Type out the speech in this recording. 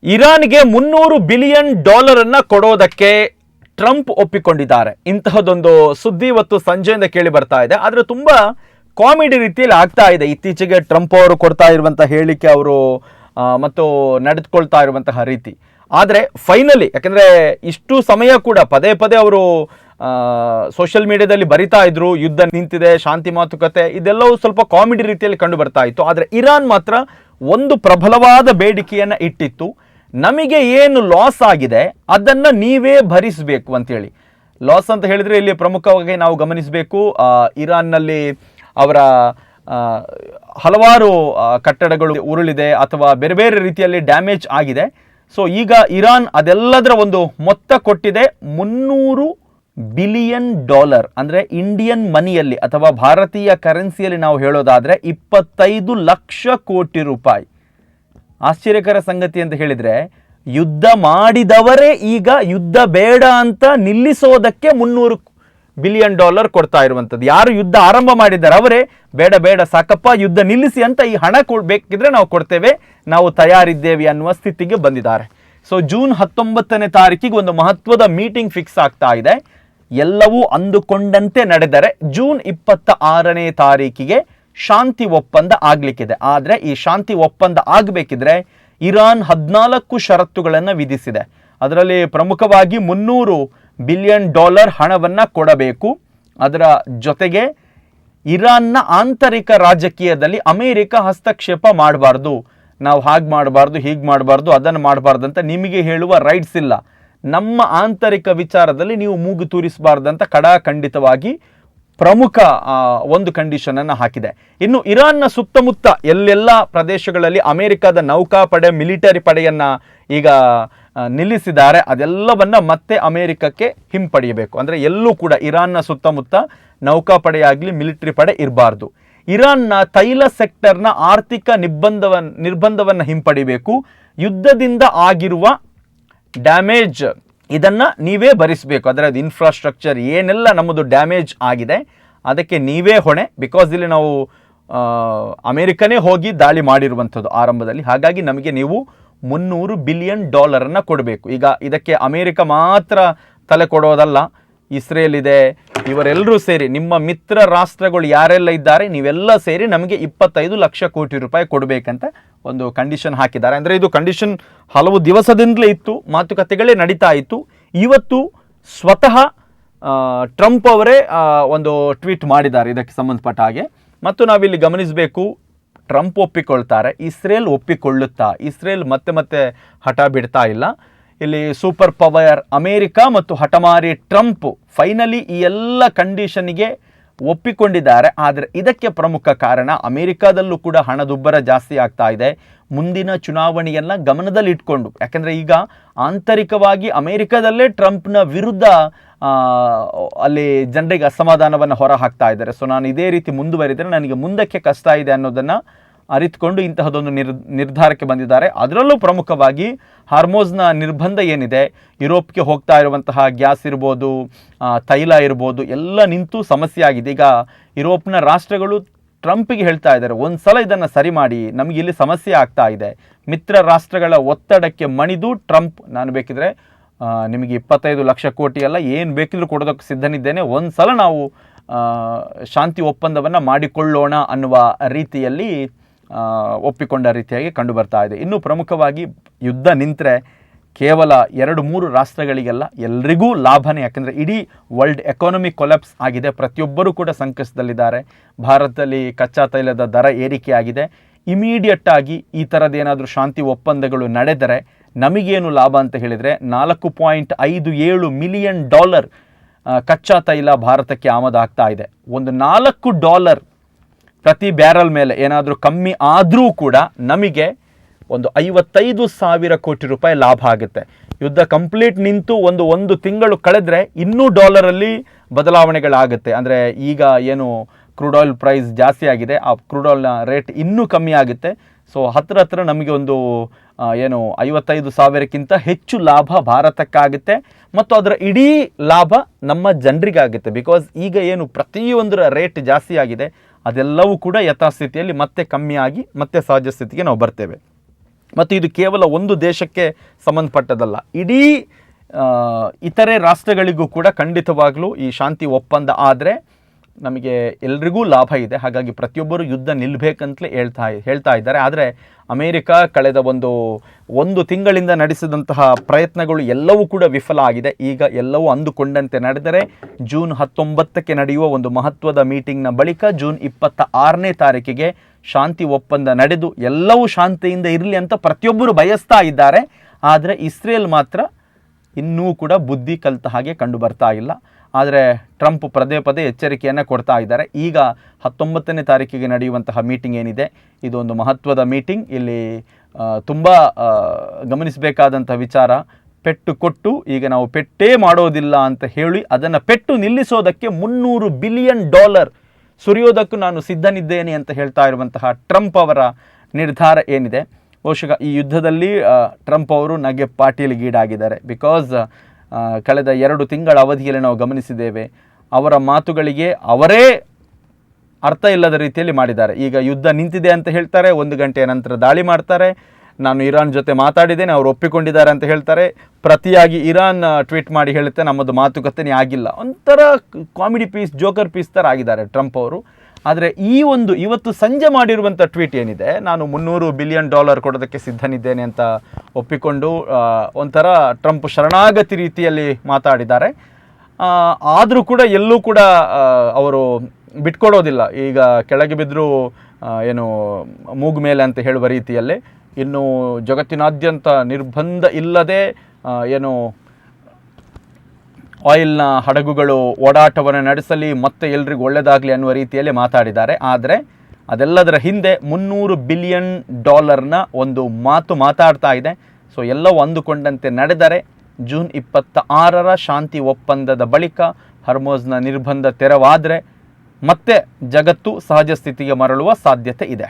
ಇರಾನ್ಗೆ $300 billion ಅನ್ನ ಕೊಡೋದಕ್ಕೆ Trump ಒಪ್ಪಿಕೊಂಡಿದ್ದಾರೆ. ಇಂತಹದೊಂದು ಸುದ್ದಿ ಇವತ್ತು ಸಂಜೆಯಿಂದ ಕೇಳಿ ಬರ್ತಾ ಇದೆ. ಆದರೆ ತುಂಬಾ ಕಾಮಿಡಿ ರೀತಿಯಲ್ಲಿ ಆಗ್ತಾ ಇದೆ. ಇತ್ತೀಚೆಗೆ ಟ್ರಂಪ್ ಅವರು ಕೊಡ್ತಾ ಇರುವಂತಹ ಹೇಳಿಕೆ, ಅವರು ಮತ್ತು ನಡೆದುಕೊಳ್ತಾ ಇರುವಂತಹ ರೀತಿ. ಆದರೆ ಫೈನಲಿ, ಯಾಕಂದ್ರೆ ಇಷ್ಟು ಸಮಯ ಕೂಡ ಪದೇ ಪದೇ ಅವರು ಸೋಷಿಯಲ್ ಮೀಡಿಯಾದಲ್ಲಿ ಬರಿತಾ ಇದ್ರು, ಯುದ್ಧ ನಿಂತಿದೆ, ಶಾಂತಿ ಮಾತುಕತೆ, ಇದೆಲ್ಲವೂ ಸ್ವಲ್ಪ ಕಾಮಿಡಿ ರೀತಿಯಲ್ಲಿ ಕಂಡು ಬರ್ತಾ ಇತ್ತು. ಆದರೆ ಇರಾನ್ ಮಾತ್ರ ಒಂದು ಪ್ರಬಲವಾದ ಬೇಡಿಕೆಯನ್ನು ಇಟ್ಟಿತ್ತು. ನಮಗೆ ಏನು ಲಾಸ್ ಆಗಿದೆ ಅದನ್ನು ನೀವೇ ಭರಿಸಬೇಕು ಅಂತೇಳಿ. ಲಾಸ್ ಅಂತ ಹೇಳಿದರೆ ಇಲ್ಲಿ ಪ್ರಮುಖವಾಗಿ ನಾವು ಗಮನಿಸಬೇಕು, ಇರಾನ್ನಲ್ಲಿ ಅವರ ಹಲವಾರು ಕಟ್ಟಡಗಳು ಉರುಳಿದೆ ಅಥವಾ ಬೇರೆ ಬೇರೆ ರೀತಿಯಲ್ಲಿ ಡ್ಯಾಮೇಜ್ ಆಗಿದೆ. ಸೊ ಈಗ ಇರಾನ್ ಅದೆಲ್ಲದರ ಒಂದು ಮೊತ್ತ ಕೊಟ್ಟಿದೆ. $300 ಬಿಲಿಯನ್, ಅಂದರೆ ಇಂಡಿಯನ್ ಮನಿಯಲ್ಲಿ ಅಥವಾ ಭಾರತೀಯ ಕರೆನ್ಸಿಯಲ್ಲಿ ನಾವು ಹೇಳೋದಾದರೆ 25 ಲಕ್ಷ ಕೋಟಿ ರೂಪಾಯಿ. ಆಶ್ಚರ್ಯಕರ ಸಂಗತಿ ಅಂತ ಹೇಳಿದರೆ, ಯುದ್ಧ ಮಾಡಿದವರೇ ಈಗ ಯುದ್ಧ ಬೇಡ ಅಂತ ನಿಲ್ಲಿಸೋದಕ್ಕೆ $300 ಬಿಲಿಯನ್ ಕೊಡ್ತಾ ಇರುವಂಥದ್ದು. ಯಾರು ಯುದ್ಧ ಆರಂಭ ಮಾಡಿದ್ದಾರೆ ಅವರೇ ಬೇಡ ಬೇಡ ಸಾಕಪ್ಪ ಯುದ್ಧ ನಿಲ್ಲಿಸಿ ಅಂತ ಈ ಹಣ ಬೇಕಿದ್ರೆ ನಾವು ಕೊಡ್ತೇವೆ, ನಾವು ತಯಾರಿದ್ದೇವೆ ಅನ್ನುವ ಸ್ಥಿತಿಗೆ ಬಂದಿದ್ದಾರೆ. ಸೊ ಜೂನ್ 19ನೇ ತಾರೀಕಿಗೆ ಒಂದು ಮಹತ್ವದ ಮೀಟಿಂಗ್ ಫಿಕ್ಸ್ ಆಗ್ತಾ ಇದೆ. ಎಲ್ಲವೂ ಅಂದುಕೊಂಡಂತೆ ನಡೆದರೆ ಜೂನ್ 26ನೇ ತಾರೀಕಿಗೆ ಶಾಂತಿ ಒಪ್ಪಂದ ಆಗ್ಲಿಕ್ಕಿದೆ. ಆದರೆ ಈ ಶಾಂತಿ ಒಪ್ಪಂದ ಆಗಬೇಕಿದ್ರೆ ಇರಾನ್ 14 ಷರತ್ತುಗಳನ್ನು ವಿಧಿಸಿದೆ. ಅದರಲ್ಲಿ ಪ್ರಮುಖವಾಗಿ $300 ಬಿಲಿಯನ್ ಹಣವನ್ನು ಕೊಡಬೇಕು. ಅದರ ಜೊತೆಗೆ ಇರಾನ್ನ ಆಂತರಿಕ ರಾಜಕೀಯದಲ್ಲಿ ಅಮೆರಿಕ ಹಸ್ತಕ್ಷೇಪ ಮಾಡಬಾರ್ದು, ನಾವು ಹಾಗೆ ಮಾಡಬಾರ್ದು, ಹೀಗೆ ಮಾಡಬಾರ್ದು, ಅದನ್ನು ಮಾಡಬಾರ್ದು ಅಂತ ನಿಮಗೆ ಹೇಳುವ ರೈಟ್ಸ್ ಇಲ್ಲ, ನಮ್ಮ ಆಂತರಿಕ ವಿಚಾರದಲ್ಲಿ ನೀವು ಮೂಗು ತೂರಿಸಬಾರ್ದಂತ ಖಂಡಿತವಾಗಿ ಪ್ರಮುಖ ಒಂದು ಕಂಡೀಷನನ್ನು ಹಾಕಿದೆ. ಇನ್ನು ಇರಾನ್ನ ಸುತ್ತಮುತ್ತ ಎಲ್ಲೆಲ್ಲ ಪ್ರದೇಶಗಳಲ್ಲಿ ಅಮೆರಿಕದ ನೌಕಾಪಡೆ, ಮಿಲಿಟರಿ ಪಡೆಯನ್ನು ಈಗ ನಿಲ್ಲಿಸಿದ್ದಾರೆ. ಅದೆಲ್ಲವನ್ನ ಮತ್ತೆ ಅಮೆರಿಕಕ್ಕೆ ಹಿಂಪಡೆಯಬೇಕು. ಅಂದರೆ ಎಲ್ಲೂ ಕೂಡ ಇರಾನ್ನ ಸುತ್ತಮುತ್ತ ನೌಕಾಪಡೆಯಾಗಲಿ ಮಿಲಿಟರಿ ಪಡೆ ಇರಬಾರ್ದು. ಇರಾನ್ನ ತೈಲ ಸೆಕ್ಟರ್ನ ಆರ್ಥಿಕ ನಿರ್ಬಂಧವನ್ನು ಹಿಂಪಡಿಬೇಕು. ಯುದ್ಧದಿಂದ ಆಗಿರುವ ಡ್ಯಾಮೇಜ್ ಇದನ್ನು ನೀವೇ ಭರಿಸಬೇಕು. ಅದರ ಇನ್ಫ್ರಾಸ್ಟ್ರಕ್ಚರ್ ಏನೆಲ್ಲ ನಮ್ಮದು ಡ್ಯಾಮೇಜ್ ಆಗಿದೆ ಅದಕ್ಕೆ ನೀವೇ ಹೊಣೆ. ಬಿಕಾಸ್ ಇಲ್ಲಿ ನಾವು ಅಮೆರಿಕನೇ ಹೋಗಿ ದಾಳಿ ಮಾಡಿರುವಂಥದ್ದು ಆರಂಭದಲ್ಲಿ. ಹಾಗಾಗಿ ನಮಗೆ ನೀವು $300 ಬಿಲಿಯನ್ ಕೊಡಬೇಕು. ಈಗ ಇದಕ್ಕೆ ಅಮೆರಿಕ ಮಾತ್ರ ತಲೆ ಕೊಡೋದಲ್ಲ, ಇಸ್ರೇಲ್ ಇದೆ, ಇವರೆಲ್ಲರೂ ಸೇರಿ, ನಿಮ್ಮ ಮಿತ್ರ ರಾಷ್ಟ್ರಗಳು ಯಾರೆಲ್ಲ ಇದ್ದಾರೆ ನೀವೆಲ್ಲ ಸೇರಿ ನಮಗೆ 25 ಲಕ್ಷ ಕೋಟಿ ರೂಪಾಯಿ ಕೊಡಬೇಕಂತ ಒಂದು ಕಂಡೀಷನ್ ಹಾಕಿದ್ದಾರೆ. ಅಂದರೆ ಇದು ಕಂಡೀಷನ್ ಹಲವು ದಿವಸದಿಂದಲೇ ಇತ್ತು, ಮಾತುಕತೆಗಳೇ ನಡೀತಾ ಇತ್ತು. ಇವತ್ತು ಸ್ವತಃ ಟ್ರಂಪ್ ಅವರೇ ಒಂದು ಟ್ವೀಟ್ ಮಾಡಿದ್ದಾರೆ ಇದಕ್ಕೆ ಸಂಬಂಧಪಟ್ಟ ಹಾಗೆ. ಮತ್ತು ನಾವಿಲ್ಲಿ ಗಮನಿಸಬೇಕು, ಟ್ರಂಪ್ ಒಪ್ಪಿಕೊಳ್ತಾರೆ, ಇಸ್ರೇಲ್ ಒಪ್ಪಿಕೊಳ್ಳುತ್ತಾ? ಇಸ್ರೇಲ್ ಮತ್ತೆ ಹಠ ಬಿಡ್ತಾ ಇಲ್ಲ. ಇಲ್ಲಿ ಸೂಪರ್ ಪವರ್ ಅಮೇರಿಕ ಮತ್ತು ಹಠಮಾರಿ ಟ್ರಂಪ್ ಫೈನಲಿ ಈ ಎಲ್ಲ ಕಂಡೀಷನ್ಗೆ ಒಪ್ಪಿಕೊಂಡಿದ್ದಾರೆ. ಆದರೆ ಇದಕ್ಕೆ ಪ್ರಮುಖ ಕಾರಣ ಅಮೇರಿಕಾದಲ್ಲೂ ಕೂಡ ಹಣದುಬ್ಬರ ಜಾಸ್ತಿ ಆಗ್ತಾ ಇದೆ. ಮುಂದಿನ ಚುನಾವಣೆಯನ್ನು ಗಮನದಲ್ಲಿ ಇಟ್ಕೊಂಡು, ಯಾಕೆಂದರೆ ಈಗ ಆಂತರಿಕವಾಗಿ ಅಮೇರಿಕಾದಲ್ಲೇ ಟ್ರಂಪ್ನ ವಿರುದ್ಧ ಅಲ್ಲಿ ಜನರಿಗೆ ಅಸಮಾಧಾನವನ್ನು ಹೊರ ಹಾಕ್ತಾ ಇದ್ದಾರೆ. ಸೊ ನಾನು ಇದೇ ರೀತಿ ಮುಂದುವರಿದರೆ ನನಗೆ ಮುಂದಕ್ಕೆ ಕಷ್ಟ ಇದೆ ಅನ್ನೋದನ್ನು ಅರಿತುಕೊಂಡು ಇಂತಹದೊಂದು ನಿರ್ಧಾರಕ್ಕೆ ಬಂದಿದ್ದಾರೆ. ಅದರಲ್ಲೂ ಪ್ರಮುಖವಾಗಿ ಹಾರ್ಮೋಜ್ನ ನಿರ್ಬಂಧ ಏನಿದೆ, ಯುರೋಪ್ಗೆ ಹೋಗ್ತಾ ಇರುವಂತಹ ಗ್ಯಾಸ್ ಇರ್ಬೋದು, ತೈಲ ಇರ್ಬೋದು, ಎಲ್ಲ ನಿಂತು ಸಮಸ್ಯೆ ಆಗಿದೆ. ಈಗ ಯುರೋಪ್ನ ರಾಷ್ಟ್ರಗಳು ಟ್ರಂಪಿಗೆ ಹೇಳ್ತಾ ಇದ್ದಾರೆ, ಒಂದು ಸಲ ಇದನ್ನು ಸರಿ ಮಾಡಿ, ನಮಗೆ ಇಲ್ಲಿ ಸಮಸ್ಯೆ ಆಗ್ತಾ ಇದೆ. ಮಿತ್ರ ರಾಷ್ಟ್ರಗಳ ಒತ್ತಡಕ್ಕೆ ಮಣಿದು ಟ್ರಂಪ್, ನಾನು ಬೇಕಿದ್ರೆ ನಿಮಗೆ 25 ಲಕ್ಷ ಕೋಟಿ ಅಲ್ಲ, ಏನು ಬೇಕಿದ್ರೂ ಕೊಡೋದಕ್ಕೆ ಸಿದ್ಧನಿದ್ದೇನೆ, ಒಂದು ಸಲ ನಾವು ಶಾಂತಿ ಒಪ್ಪಂದವನ್ನು ಮಾಡಿಕೊಳ್ಳೋಣ ಅನ್ನುವ ರೀತಿಯಲ್ಲಿ ಒಪ್ಪಿಕೊಂಡ ರೀತಿಯಾಗಿ ಕಂಡು ಬರ್ತಾ ಇದೆ. ಇನ್ನು ಪ್ರಮುಖವಾಗಿ ಯುದ್ಧ ನಿಂತರೆ ಕೇವಲ 2-3 ರಾಷ್ಟ್ರಗಳಿಗೆಲ್ಲ ಎಲ್ರಿಗೂ ಲಾಭನೇ. ಯಾಕೆಂದರೆ ಇಡೀ ವರ್ಲ್ಡ್ ಎಕಾನಮಿ ಕೊಲ್ಯಾಪ್ಸ್ ಆಗಿದೆ, ಪ್ರತಿಯೊಬ್ಬರೂ ಕೂಡ ಸಂಕಷ್ಟದಲ್ಲಿದ್ದಾರೆ. ಭಾರತದಲ್ಲಿ ಕಚ್ಚಾ ತೈಲದ ದರ ಏರಿಕೆ ಆಗಿದೆ. ಇಮಿಡಿಯೇಟಾಗಿ ಈ ಥರದ್ದೇನಾದರೂ ಶಾಂತಿ ಒಪ್ಪಂದಗಳು ನಡೆದರೆ ನಮಗೇನು ಲಾಭ ಅಂತ ಹೇಳಿದರೆ, $4.57 ಮಿಲಿಯನ್ ಕಚ್ಚಾ ತೈಲ ಭಾರತಕ್ಕೆ ಆಮದಾಗ್ತಾ ಇದೆ. ಒಂದು $4 ಪ್ರತಿ ಬ್ಯಾರಲ್ ಮೇಲೆ ಏನಾದರೂ ಕಮ್ಮಿ ಆದರೂ ಕೂಡ ನಮಗೆ ಒಂದು 55,000 ಕೋಟಿ ರೂಪಾಯಿ ಲಾಭ ಆಗುತ್ತೆ. ಯುದ್ಧ ಕಂಪ್ಲೀಟ್ ನಿಂತು ಒಂದು ತಿಂಗಳು ಕಳೆದರೆ ಇನ್ನೂ ಡಾಲರಲ್ಲಿ ಬದಲಾವಣೆಗಳಾಗುತ್ತೆ. ಅಂದರೆ ಈಗ ಏನು ಕ್ರೂಡ್ ಆಯಿಲ್ ಪ್ರೈಸ್ ಜಾಸ್ತಿ ಆಗಿದೆ, ಆ ಕ್ರೂಡ್ ಆಯಿಲ್ನ ರೇಟ್ ಇನ್ನೂ ಕಮ್ಮಿ ಆಗುತ್ತೆ. ಸೊ ಹತ್ರ ನಮಗೆ ಒಂದು 55,000ಕ್ಕಿಂತ ಹೆಚ್ಚು ಲಾಭ ಭಾರತಕ್ಕಾಗುತ್ತೆ ಮತ್ತು ಅದರ ಇಡೀ ಲಾಭ ನಮ್ಮ ಜನರಿಗಾಗುತ್ತೆ. ಬಿಕಾಸ್ ಈಗ ಏನು ಪ್ರತಿಯೊಂದರ ರೇಟ್ ಜಾಸ್ತಿ ಆಗಿದೆ, ಅದೆಲ್ಲವೂ ಕೂಡ ಯಥಾಸ್ಥಿತಿಯಲ್ಲಿ ಮತ್ತೆ ಕಮ್ಮಿಯಾಗಿ ಮತ್ತೆ ಸಹಜ ಸ್ಥಿತಿಗೆ ನಾವು ಬರ್ತೇವೆ. ಮತ್ತು ಇದು ಕೇವಲ ಒಂದು ದೇಶಕ್ಕೆ ಸಂಬಂಧಪಟ್ಟದಲ್ಲ, ಇಡೀ ಇತರೆ ರಾಷ್ಟ್ರಗಳಿಗೂ ಕೂಡ ಖಂಡಿತವಾಗಲೂ ಈ ಶಾಂತಿ ಒಪ್ಪಂದ ಆದರೆ ನಮಗೆ ಎಲ್ರಿಗೂ ಲಾಭ ಇದೆ. ಹಾಗಾಗಿ ಪ್ರತಿಯೊಬ್ಬರು ಯುದ್ಧ ನಿಲ್ಲಬೇಕಂತಲೇ ಹೇಳ್ತಾ ಇದ್ದಾರೆ. ಆದರೆ ಅಮೇರಿಕ ಕಳೆದ ಒಂದು ತಿಂಗಳಿಂದ ನಡೆಸಿದಂತಹ ಪ್ರಯತ್ನಗಳು ಎಲ್ಲವೂ ಕೂಡ ವಿಫಲ ಆಗಿದೆ. ಈಗ ಎಲ್ಲವೂ ಅಂದುಕೊಂಡಂತೆ ನಡೆದರೆ ಜೂನ್ 19ಕ್ಕೆ ನಡೆಯುವ ಒಂದು ಮಹತ್ವದ ಮೀಟಿಂಗ್ನ ಬಳಿಕ ಜೂನ್ 26ನೇ ತಾರೀಕಿಗೆ ಶಾಂತಿ ಒಪ್ಪಂದ ನಡೆದು ಎಲ್ಲವೂ ಶಾಂತಿಯಿಂದ ಇರಲಿ ಅಂತ ಪ್ರತಿಯೊಬ್ಬರು ಬಯಸ್ತಾ ಇದ್ದಾರೆ. ಆದರೆ ಇಸ್ರೇಲ್ ಮಾತ್ರ ಇನ್ನೂ ಕೂಡ ಬುದ್ಧಿ ಕಲಿತ ಹಾಗೆ ಕಂಡು ಬರ್ತಾ ಇಲ್ಲ. ಆದರೆ ಟ್ರಂಪ್ ಪದೇ ಪದೇ ಎಚ್ಚರಿಕೆಯನ್ನು ಕೊಡ್ತಾ ಇದ್ದಾರೆ. ಈಗ 19ನೇ ತಾರೀಕಿಗೆ ನಡೆಯುವಂತಹ ಮೀಟಿಂಗ್ ಏನಿದೆ, ಇದೊಂದು ಮಹತ್ವದ ಮೀಟಿಂಗ್. ಇಲ್ಲಿ ತುಂಬ ಗಮನಿಸಬೇಕಾದಂಥ ವಿಚಾರ, ಪೆಟ್ಟು ಕೊಟ್ಟು ಈಗ ನಾವು ಪೆಟ್ಟೇ ಮಾಡೋದಿಲ್ಲ ಅಂತ ಹೇಳಿ ಅದನ್ನು ಪೆಟ್ಟು ನಿಲ್ಲಿಸೋದಕ್ಕೆ $300 ಬಿಲಿಯನ್ ಸುರಿಯೋದಕ್ಕೂ ನಾನು ಸಿದ್ಧನಿದ್ದೇನೆ ಅಂತ ಹೇಳ್ತಾ ಇರುವಂತಹ ಟ್ರಂಪ್ ಅವರ ನಿರ್ಧಾರ ಏನಿದೆ, ಬಹುಶಃ ಈ ಯುದ್ಧದಲ್ಲಿ ಟ್ರಂಪ್ ಅವರು ನಗೆ ಪಾಟೀಲಿಗೀಡಾಗಿದ್ದಾರೆ. ಬಿಕಾಸ್ ಕಳೆದ 2 ತಿಂಗಳ ಅವಧಿಯಲ್ಲಿ ನಾವು ಗಮನಿಸಿದ್ದೇವೆ, ಅವರ ಮಾತುಗಳಿಗೆ ಅವರೇ ಅರ್ಥ ಇಲ್ಲದ ರೀತಿಯಲ್ಲಿ ಮಾಡಿದ್ದಾರೆ. ಈಗ ಯುದ್ಧ ನಿಂತಿದೆ ಅಂತ ಹೇಳ್ತಾರೆ, 1 ಗಂಟೆಯ ನಂತರ ದಾಳಿ ಮಾಡ್ತಾರೆ. ನಾನು ಇರಾನ್ ಜೊತೆ ಮಾತಾಡಿದ್ದೇನೆ, ಅವರು ಒಪ್ಪಿಕೊಂಡಿದ್ದಾರೆ ಅಂತ ಹೇಳ್ತಾರೆ. ಪ್ರತಿಯಾಗಿ ಇರಾನ್ ಟ್ವೀಟ್ ಮಾಡಿ ಹೇಳುತ್ತೆ ನಮ್ಮದು ಮಾತುಕತೆನೇ ಆಗಿಲ್ಲ. ಒಂಥರ ಕಾಮಿಡಿ ಪೀಸ್, ಜೋಕರ್ ಪೀಸ್ ಥರ ಆಗಿದ್ದಾರೆ ಟ್ರಂಪ್ ಅವರು. ಆದರೆ ಇವತ್ತು ಸಂಜೆ ಮಾಡಿರುವಂಥ ಟ್ವೀಟ್ ಏನಿದೆ, ನಾನು $300 ಬಿಲಿಯನ್ ಕೊಡೋದಕ್ಕೆ ಸಿದ್ಧನಿದ್ದೇನೆ ಅಂತ ಒಪ್ಪಿಕೊಂಡು ಒಂಥರ ಟ್ರಂಪ್ ಶರಣಾಗತಿ ರೀತಿಯಲ್ಲಿ ಮಾತಾಡಿದ್ದಾರೆ. ಆದರೂ ಕೂಡ ಎಲ್ಲೂ ಕೂಡ ಅವರು ಬಿಟ್ಕೊಡೋದಿಲ್ಲ. ಈಗ ಕೆಳಗೆ ಬಿದ್ದರೂ ಏನು ಮೂಗು ಮೇಲೆ ಅಂತ ಹೇಳುವ ರೀತಿಯಲ್ಲಿ ಇನ್ನು ಜಗತ್ತಿನಾದ್ಯಂತ ನಿರ್ಬಂಧ ಇಲ್ಲದೆ ಏನು ಆಯಿಲ್ನ ಹಡಗುಗಳು ಓಡಾಟವನ್ನು ನಡೆಸಲಿ, ಮತ್ತೆ ಎಲ್ರಿಗೂ ಒಳ್ಳೆಯದಾಗಲಿ ಅನ್ನುವ ರೀತಿಯಲ್ಲಿ ಮಾತಾಡಿದ್ದಾರೆ. ಆದರೆ ಅದೆಲ್ಲದರ ಹಿಂದೆ $300 ಬಿಲಿಯನ್ ಒಂದು ಮಾತಾಡ್ತಾ ಇದೆ. ಸೊ ಎಲ್ಲವೂ ಅಂದುಕೊಂಡಂತೆ ನಡೆದರೆ ಜೂನ್ 26ರ ಶಾಂತಿ ಒಪ್ಪಂದದ ಬಳಿಕ ಹರ್ಮೋಜ್ನ ನಿರ್ಬಂಧ ತೆರವಾದರೆ ಮತ್ತೆ ಜಗತ್ತು ಸಹಜ ಸ್ಥಿತಿಗೆ ಮರಳುವ ಸಾಧ್ಯತೆ ಇದೆ.